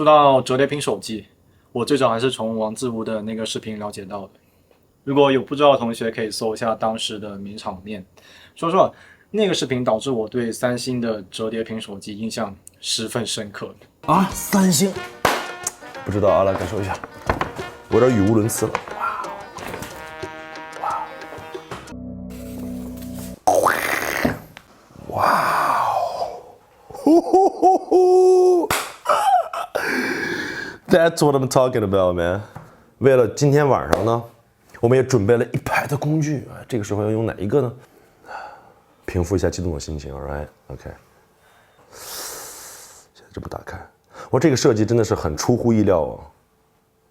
说到折叠屏手机，我最早还是从王自如的那个视频了解到的。如果有不知道的同学，可以搜一下当时的名场面。说实话，那个视频导致我对三星的折叠屏手机印象十分深刻。啊，三星，不知道啊，来感受一下，我有点语无伦次了。哇哦 ，That's what I'm talking about, man。为了今天晚上呢，我们也准备了一排的工具。这个时候要用哪一个呢？平复一下激动的心情 ，All right, OK。现在这不打开，哇，这个设计真的是很出乎意料啊！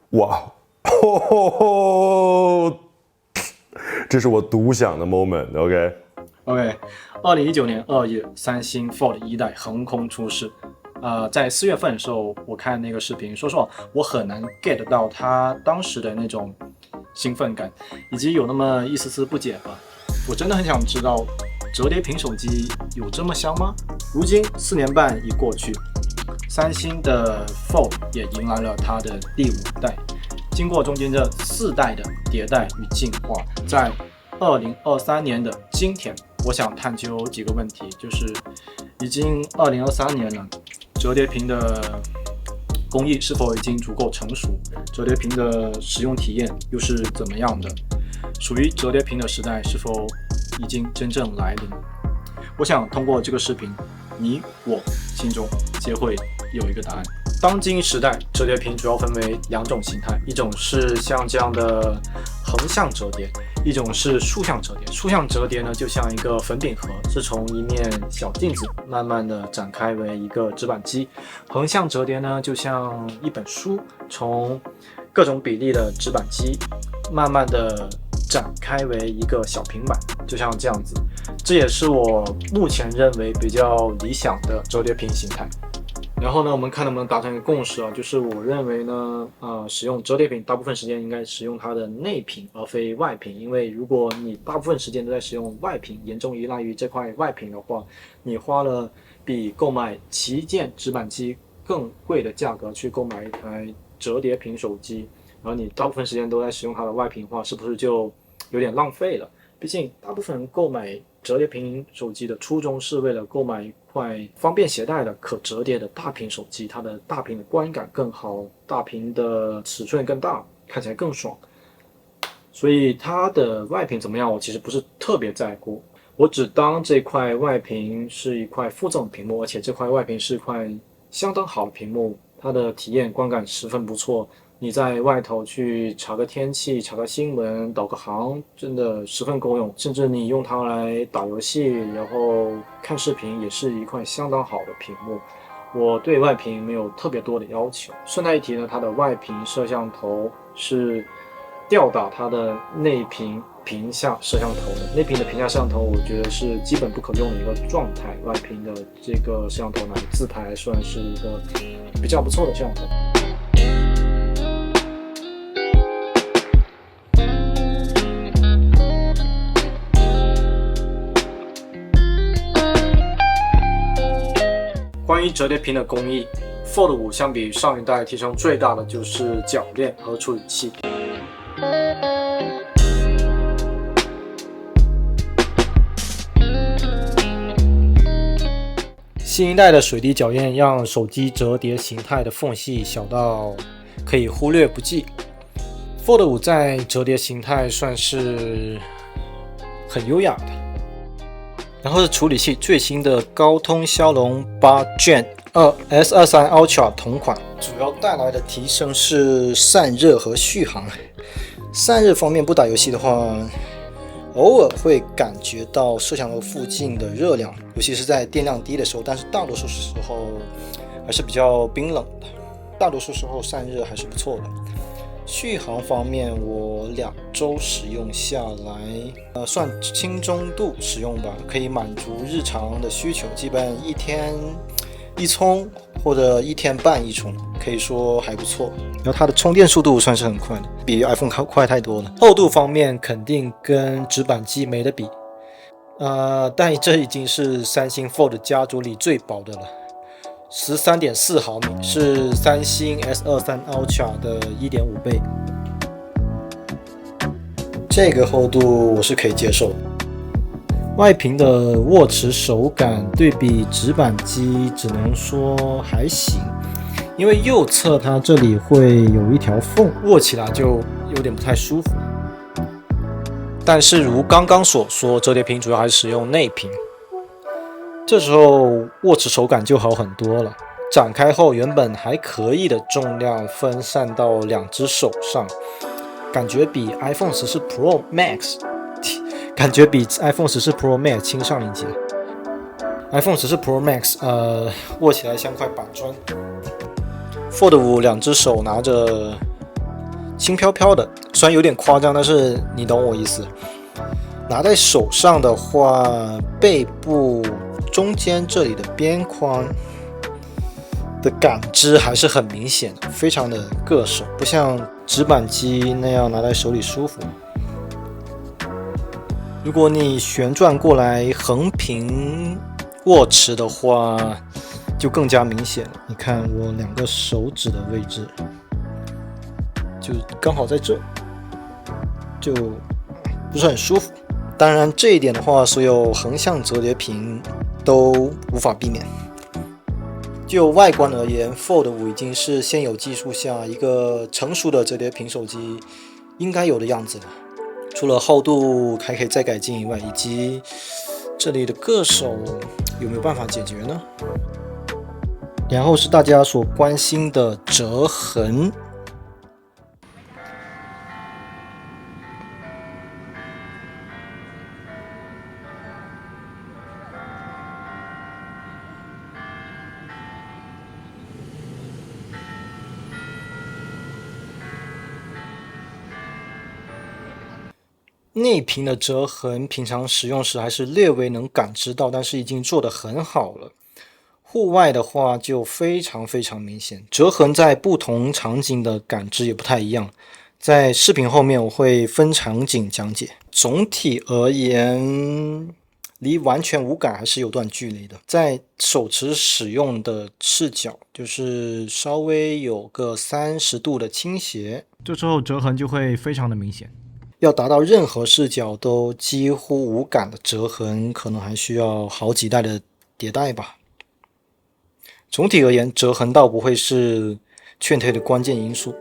哇，这是我独享的 moment，OK。2019年2月，三星 Fold 1代横空出世。在4月份的时候，我看那个视频，说实话，我很难 get 到他当时的那种兴奋感，以及有那么一丝丝不解吧。我真的很想知道，折叠屏手机有这么香吗？如今4年半已过去，三星的 Fold 也迎来了它的第5代。经过中间这4代的迭代与进化，在2023年的今天，我想探究几个问题，就是已经2023年了，折叠屏的工艺是否已经足够成熟？折叠屏的使用体验又是怎么样的？属于折叠屏的时代是否已经真正来临？我想通过这个视频，你我心中皆会有一个答案。当今时代，折叠屏主要分为2种形态，一种是像这样的横向折叠，一种是竖向折叠。竖向折叠呢，就像一个粉饼盒，是从一面小镜子慢慢的展开为一个纸板机；横向折叠呢，就像一本书，从各种比例的纸板机慢慢的展开为一个小平板，就像这样子。这也是我目前认为比较理想的折叠屏形态。然后呢，我们看能不能达成一个共识啊，就是我认为呢，使用折叠屏大部分时间应该使用它的内屏而非外屏，因为如果你大部分时间都在使用外屏，严重依赖于这块外屏的话，你花了比购买旗舰直板机更贵的价格去购买一台折叠屏手机，然后你大部分时间都在使用它的外屏的话，是不是就有点浪费了？毕竟大部分人购买折叠屏手机的初衷是为了购买一块方便携带的可折叠的大屏手机，它的大屏的观感更好，大屏的尺寸更大，看起来更爽。所以它的外屏怎么样，我其实不是特别在乎，我只当这块外屏是一块附赠屏幕，而且这块外屏是一块相当好的屏幕，它的体验观感十分不错。你在外头去查个天气、查个新闻、导个航，真的十分够用。甚至你用它来打游戏，然后看视频，也是一块相当好的屏幕。我对外屏没有特别多的要求。顺带一提呢，它的外屏摄像头是吊打它的内屏屏下摄像头的。内屏的屏下摄像头，我觉得是基本不可用的一个状态。外屏的这个摄像头呢，自拍算是一个比较不错的摄像头。关于折叠屏的工艺 ，Fold 5相比上一代提升最大的就是铰链和处理器。新一代的水滴铰链让手机折叠形态的缝隙小到可以忽略不计。Fold 5在折叠形态算是很优雅的。然后是处理器，最新的高通骁龙8 Gen 2 S23 Ultra 同款，主要带来的提升是散热和续航。散热方面，不打游戏的话，偶尔会感觉到摄像头附近的热量，尤其是在电量低的时候，但是大多数时候还是比较冰冷的，大多数时候散热还是不错的。续航方面，我2周使用下来，算轻中度使用吧，可以满足日常的需求，基本1天1充或者1天半1充，可以说还不错。然后它的充电速度算是很快的，比 iPhone 快太多了。厚度方面肯定跟直板机没得比，但这已经是三星 Fold 家族里最薄的了。13.4毫米，是三星 S23 Ultra 的 1.5 倍。这个厚度我是可以接受的。外屏的握持手感对比直板机只能说还行，因为右侧它这里会有一条缝，握起来就有点不太舒服。但是如刚刚所说，折叠屏主要还是使用内屏，这时候握持手感就好很多了。展开后原本还可以的重量分散到2只手上，感觉比 iPhone 14 Pro Max 轻上一截。iPhone 14 Pro Max 握起来像块板砖。Fold 5 2只手拿着轻飘飘的，虽然有点夸张，但是你懂我意思。拿在手上的话，背部中间这里的边框的感知还是很明显的，非常的硌手，不像直板机那样拿在手里舒服。如果你旋转过来横屏握持的话，就更加明显了。你看我2个手指的位置，就刚好在这，就不是很舒服。当然这一点的话，所有横向折叠屏都无法避免。就外观而言， Fold 5已经是现有技术下一个成熟的折叠屏手机应该有的样子了。除了厚度还可以再改进以外，以及这里的硌手有没有办法解决呢？然后是大家所关心的折痕。内屏的折痕平常使用时还是略微能感知到，但是已经做得很好了。户外的话就非常明显，折痕在不同场景的感知也不太一样。在视频后面我会分场景讲解。总体而言，离完全无感还是有段距离的。在手持使用的视角，就是稍微有个30度的倾斜，这时候折痕就会非常的明显。要达到任何视角都几乎无感的折痕，可能还需要好几代的迭代吧。总体而言，折痕倒不会是劝退的关键因素。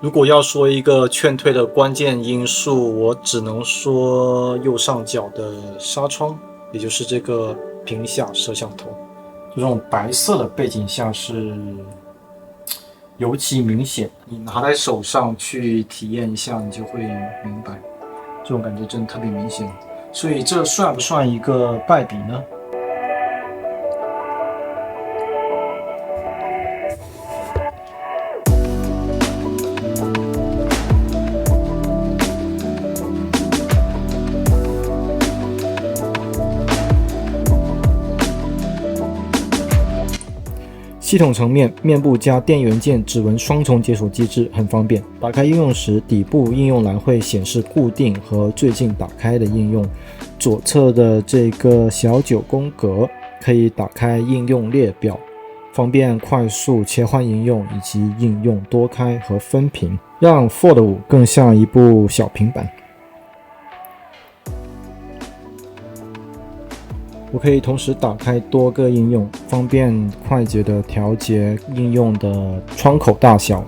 如果要说一个劝退的关键因素，我只能说右上角的纱窗，也就是这个屏下摄像头，这种白色的背景下是尤其明显。你拿在手上去体验一下，你就会明白，这种感觉真的特别明显。所以这算不算一个败笔呢？系统层面，面部加电源键指纹双重解锁机制很方便。打开应用时，底部应用栏会显示固定和最近打开的应用。左侧的这个小9宫格可以打开应用列表，方便快速切换应用以及应用多开和分屏，让 Fold 5更像一部小平板。我可以同时打开多个应用，方便快捷的调节应用的窗口大小。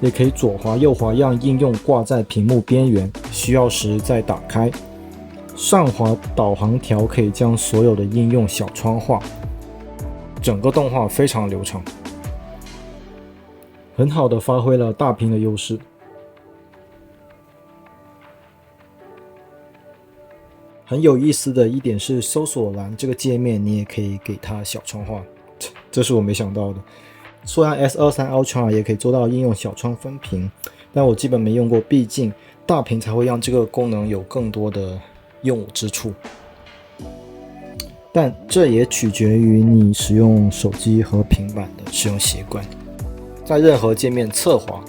也可以左滑右滑让应用挂在屏幕边缘，需要时再打开。上滑导航条可以将所有的应用小窗化，整个动画非常流畅，很好的发挥了大屏的优势。很有意思的一点是，搜索栏这个界面你也可以给它小窗化，这是我没想到的。虽然 S23 Ultra 也可以做到应用小窗分屏，但我基本没用过，毕竟大屏才会让这个功能有更多的用武之处。但这也取决于你使用手机和平板的使用习惯。在任何界面侧滑，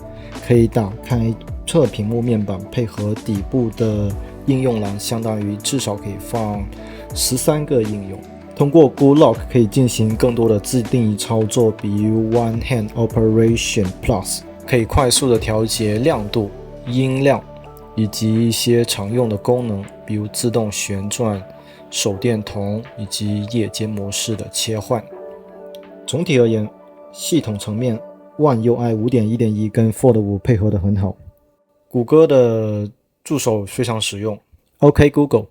可以打开侧屏幕面板，配合底部的应用栏，相当于至少可以放13个应用，通过 GoodLock 可以进行更多的自定义操作，比如 One Hand Operation Plus， 可以快速的调节亮度、音量以及一些常用的功能，比如自动旋转、手电筒以及夜间模式的切换。总体而言，系统层面 One UI 5.1.1 跟 Fold 5配合得很好。谷歌的助手非常实用。OK Google，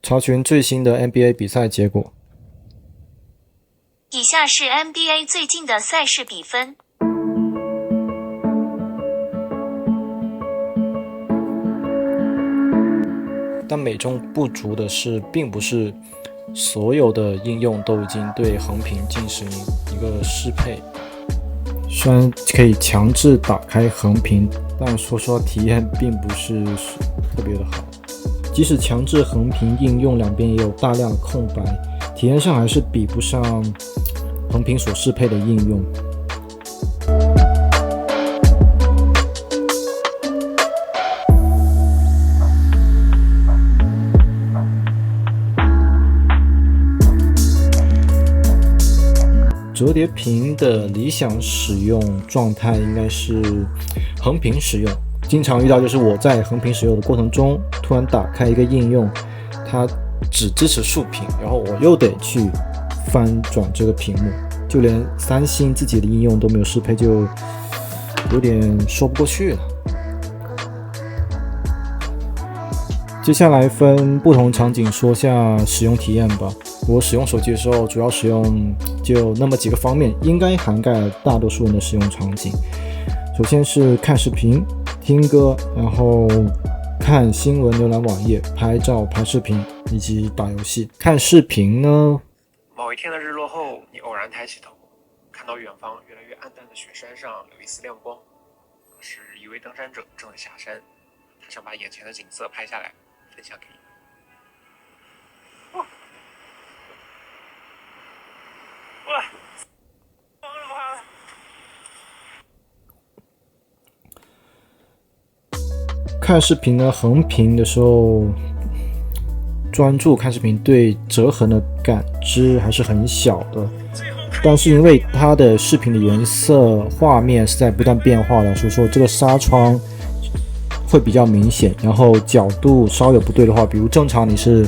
查询最新的 NBA 比赛结果。以下是 NBA 最近的赛事比分。但美中不足的是，并不是所有的应用都已经对横屏进行一个适配。虽然可以强制打开横屏，但说实话体验并不是特别的好。即使强制横屏应用两边也有大量的空白，体验上还是比不上横屏所适配的应用。折叠屏的理想使用状态应该是横屏使用，经常遇到就是我在横屏使用的过程中，突然打开一个应用，它只支持竖屏，然后我又得去翻转这个屏幕，就连三星自己的应用都没有适配，就有点说不过去了。接下来分不同场景说下使用体验吧。我使用手机的时候，主要使用就那么几个方面，应该涵盖了大多数人的使用场景。首先是看视频、听歌，然后看新闻、浏览网页、拍照、拍视频以及打游戏。看视频呢，某一天的日落后，你偶然抬起头，看到远方越来越暗淡的雪山上有一丝亮光，是一位登山者正在下山，他想把眼前的景色拍下来，分享给你。哇！看视频呢，横屏的时候专注看视频，对折痕的感知还是很小的。但是因为它的视频的颜色、画面是在不断变化的，所以说这个纱窗会比较明显。然后角度稍有不对的话，比如正常你是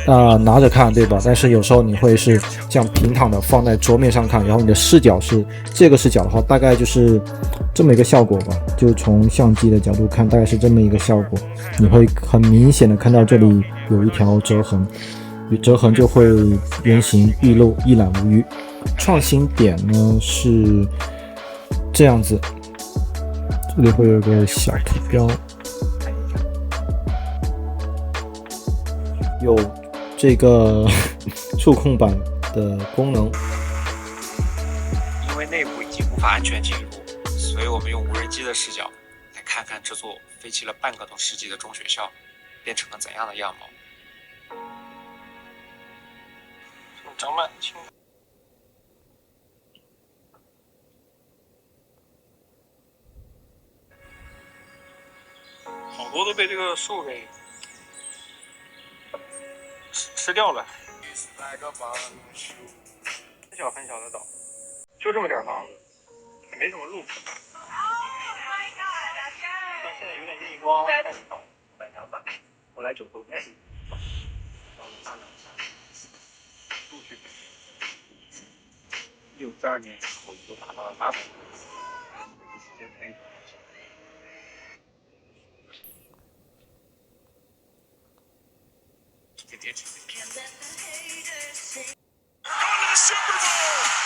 拿着看，对吧？但是有时候你会是这样平躺的放在桌面上看，然后你的视角是这个视角的话，大概就是这么一个效果吧。就从相机的角度看，大概是这么一个效果。你会很明显的看到这里有一条折痕，折痕就会原形毕露，一览无余。创新点呢是这样子，这里会有一个小图标，有这个触控板的功能。因为内部已经无法安全进入，所以我们用无人机的视角来看看这座废弃了半个多世纪的中学校变成了怎样的样貌。长满青，好多都被这个树给吃掉了。很小很小的岛，就这么点房子，也没什么路。但现在有点逆光，我来走后面。62年后就达到了800，时间非常长。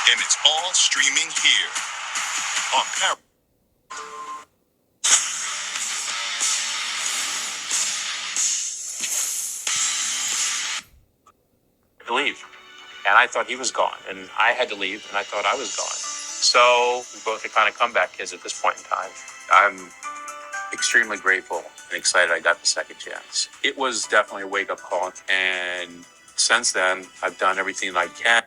And it's all streaming here on Paramount. To leave, and I thought he was gone, and I had to leave, and I thought I was gone. So we both are kind of comeback kids at this point in time. I'm extremely grateful and excited I got the second chance. It was definitely a wake-up call, and since then, I've done everything I can.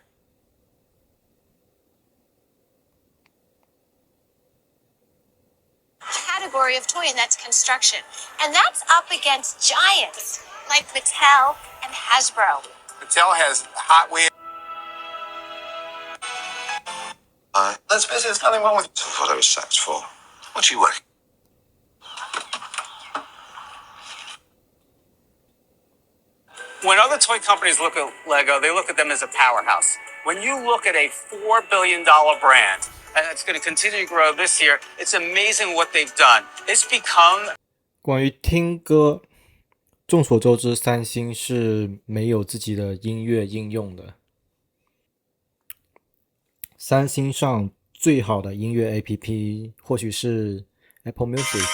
Category of toy, and that's construction. And that's up against giants like Mattel and Hasbro. Mattel has Hot Wheels. Let's face it, there's nothing wrong with what I was sacked for. What you work? When other toy companies look at Lego, they look at them as a powerhouse. When you look at a $4 billion brand, and it's going to continue to grow this year, it's amazing what they've done. It's become 关于听歌，众所周知，三星是没有自己的音乐应用的。三星上最好的音乐 APP 或许是 Apple Music。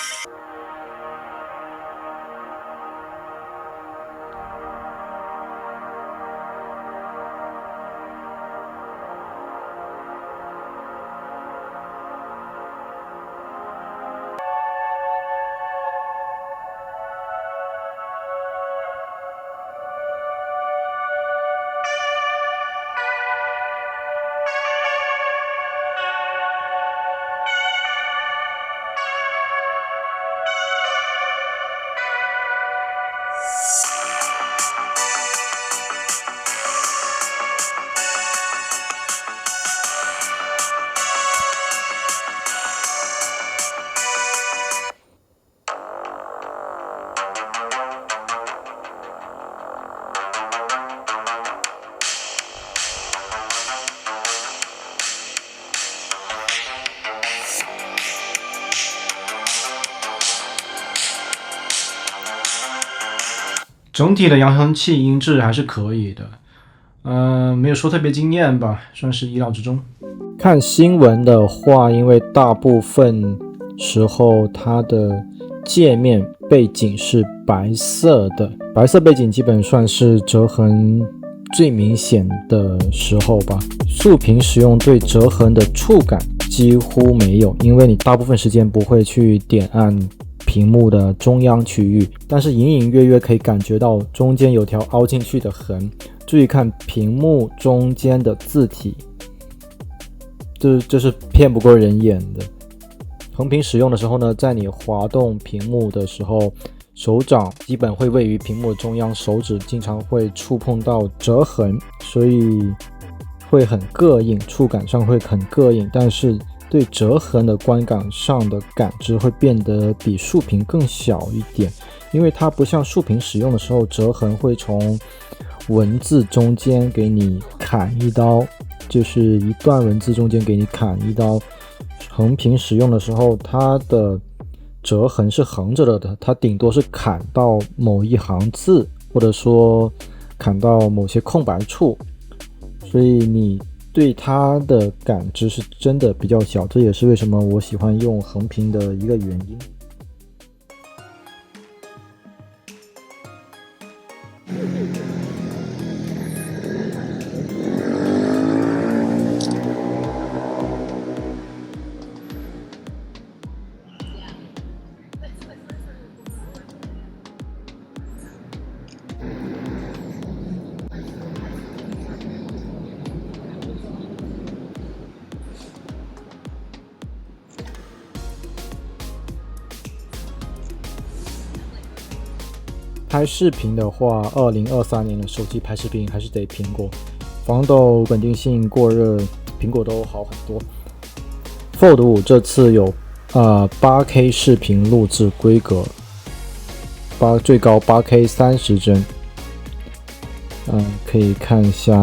整体的扬声器音质还是可以的，没有说特别惊艳吧，算是意料之中。看新闻的话，因为大部分时候它的界面背景是白色的，白色背景基本算是折痕最明显的时候吧。竖屏使用对折痕的触感几乎没有，因为你大部分时间不会去点按屏幕的中央区域，但是隐隐约约可以感觉到中间有条凹进去的痕。注意看屏幕中间的字体，这是骗不过人眼的。横屏使用的时候呢，在你滑动屏幕的时候，手掌基本会位于屏幕中央，手指经常会触碰到折痕，所以会很膈应，触感上会很膈应，但是对折痕的观感上的感知会变得比竖屏更小一点，因为它不像竖屏使用的时候，折痕会从文字中间给你砍一刀，就是一段文字中间给你砍一刀。横屏使用的时候，它的折痕是横着的，它顶多是砍到某一行字，或者说砍到某些空白处，所以你对它的感知是真的比较小，这也是为什么我喜欢用横屏的一个原因。拍视频的话，2023年的手机拍视频还是得苹果，防抖、稳定性、过热，苹果都好很多。Fold 5这次有8K 视频录制规格，最高8K 30帧，可以看一下。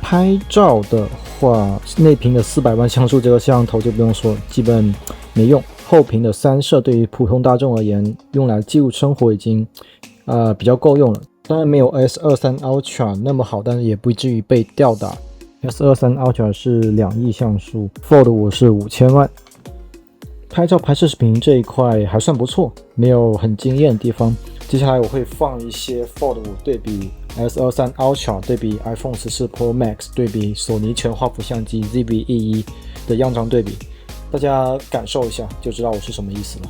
拍照的话，内屏的400万像素这个摄像头就不用说，基本没用。后屏的3摄对于普通大众而言，用来记录生活已经比较够用了。当然没有 S23 Ultra 那么好，但是也不至于被吊打。S23 Ultra 是2亿像素 ，Fold 5是5000万。拍照拍摄视频这一块还算不错，没有很惊艳的地方。接下来我会放一些 Fold 5对比 S23 Ultra 对比 iPhone 14 Pro Max 对比索尼全画幅相机 ZV-E1 的样张对比，大家感受一下就知道我是什么意思了。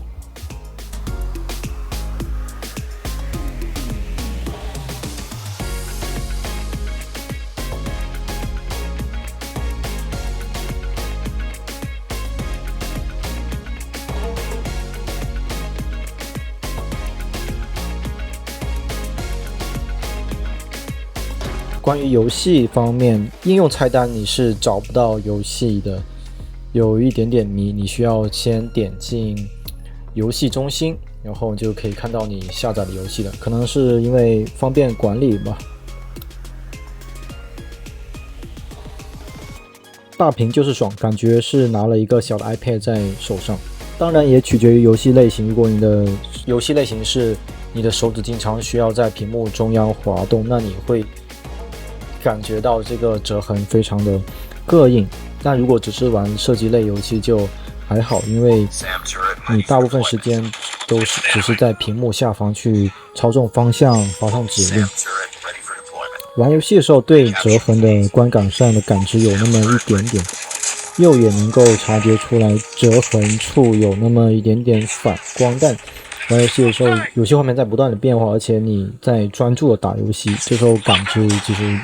关于游戏方面，应用菜单你是找不到游戏的，有一点点迷，你需要先点进游戏中心，然后就可以看到你下载的游戏了，可能是因为方便管理吧。大屏就是爽，感觉是拿了一个小的 iPad 在手上。当然也取决于游戏类型，如果你的游戏类型是你的手指经常需要在屏幕中央滑动，那你会感觉到这个折痕非常的膈应。但如果只是玩射击类游戏就还好，因为你大部分时间都只是在屏幕下方去操纵方向、发送指令。玩游戏的时候对折痕的观感上的感知有那么一点点，右眼能够察觉出来折痕处有那么一点点反光，但玩游戏的时候游戏画面在不断的变化，而且你在专注的打游戏，这时候感知其实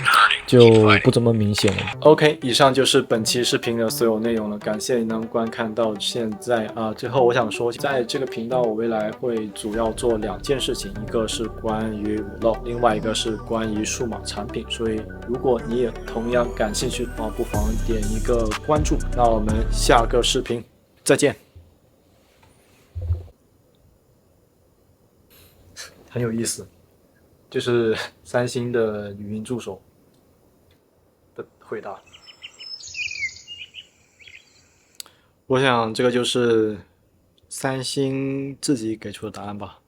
就不怎么明显了。OK， 以上就是本期视频的所有内容了，感谢你能观看到现在啊。最后我想说，在这个频道我未来会主要做2件事情，一个是关于vlog，另外一个是关于数码产品，所以如果你也同样感兴趣的话，不妨点一个关注。那我们下个视频再见。很有意思，就是三星的语音助手的回答。我想这个就是三星自己给出的答案吧。